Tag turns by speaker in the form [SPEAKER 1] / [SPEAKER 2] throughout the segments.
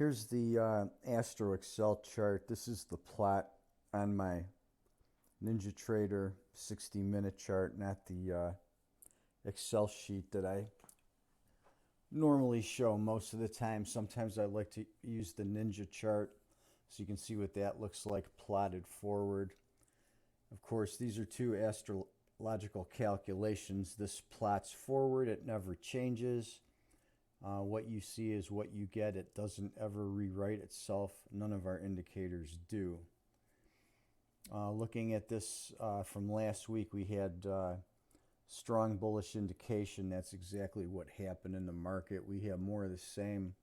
[SPEAKER 1] Here's the Astro Excel chart. This is the plot on my NinjaTrader 60-minute chart, not the Excel sheet that I normally show most of the time. Sometimes I like to use the Ninja chart so you can see what that looks like plotted forward. Of course, these are two astrological calculations. This plots forward, it never changes. What you see is what you get. It doesn't ever rewrite itself. None of our indicators do. Looking at this from last week, we had strong bullish indication. That's exactly what happened in the market. We have more of the same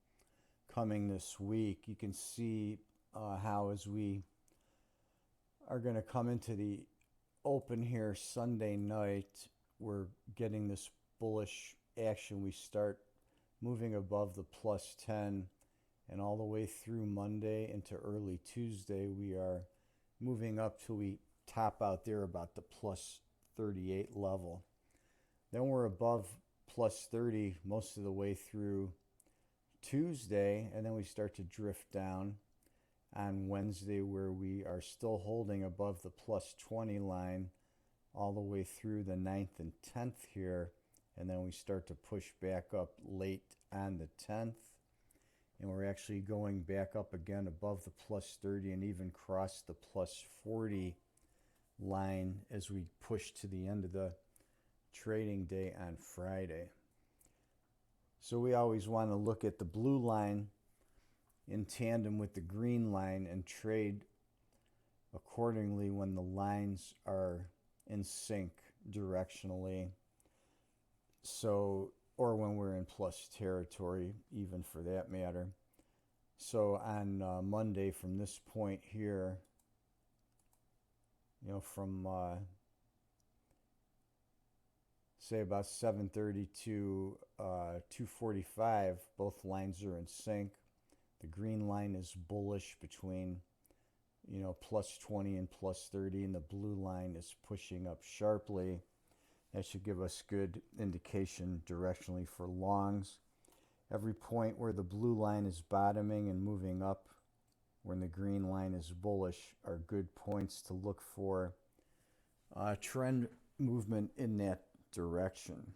[SPEAKER 1] coming this week. You can see how as we are going to come into the open here Sunday night, we're getting this bullish action. We start moving above the plus 10, and all the way through Monday into early Tuesday, we are moving up till we top out there about the plus 38 level. Then we're above plus 30 most of the way through Tuesday, and then we start to drift down on Wednesday, where we are still holding above the plus 20 line all the way through the 9th and 10th here. And then we start to push back up late on the 10th. And we're actually going back up again above the plus 30 and even cross the plus 40 line as we push to the end of the trading day on Friday. So we always want to look at the blue line in tandem with the green line and trade accordingly when the lines are in sync directionally. So, or when we're in plus territory, even for that matter. So on Monday, from this point here, from say about 7:30 to 2:45, both lines are in sync. The green line is bullish between plus 20 and plus 30, and the blue line is pushing up sharply. That should give us good indication directionally for longs. Every point where the blue line is bottoming and moving up, when the green line is bullish, are good points to look for trend movement in that direction.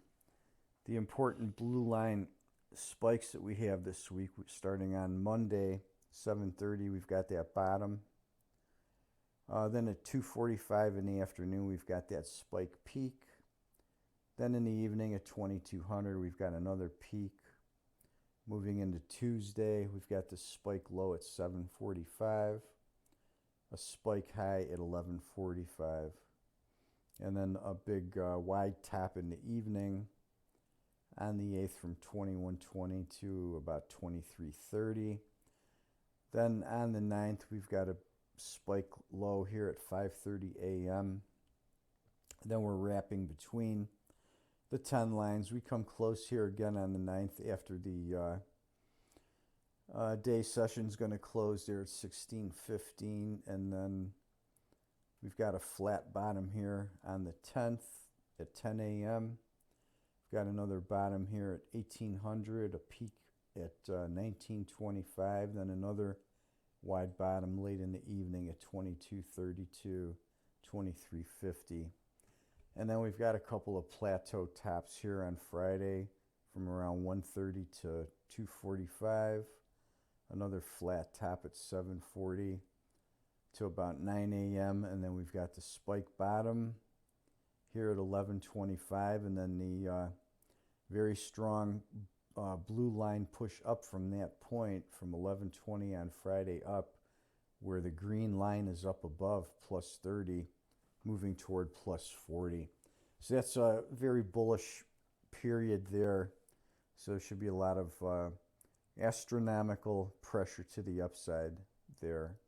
[SPEAKER 1] The important blue line spikes that we have this week, starting on Monday, 7:30, we've got that bottom. Then at 2:45 in the afternoon, we've got that spike peak. Then in the evening at 2200, we've got another peak. Moving into Tuesday, we've got the spike low at 7:45, a spike high at 11:45, and then a big wide top in the evening on the 8th from 2120 to about 2330. Then on the 9th, we've got a spike low here at 5:30 a.m. Then we're wrapping between the 10 lines. We come close here again on the 9th after the day session is going to close there at 16:15, and then we've got a flat bottom here on the 10th at 10 a.m. We've got another bottom here at 1800, a peak at 1925, then another wide bottom late in the evening at 2232, 2350. And then we've got a couple of plateau tops here on Friday from around 1:30 to 2:45. Another flat top at 7:40 to about 9 a.m. And then we've got the spike bottom here at 11:25. And then the very strong blue line push up from that point from 11:20 on Friday up, where the green line is up above plus 30. Moving toward plus 40. So that's a very bullish period there. So there should be a lot of astronomical pressure to the upside there.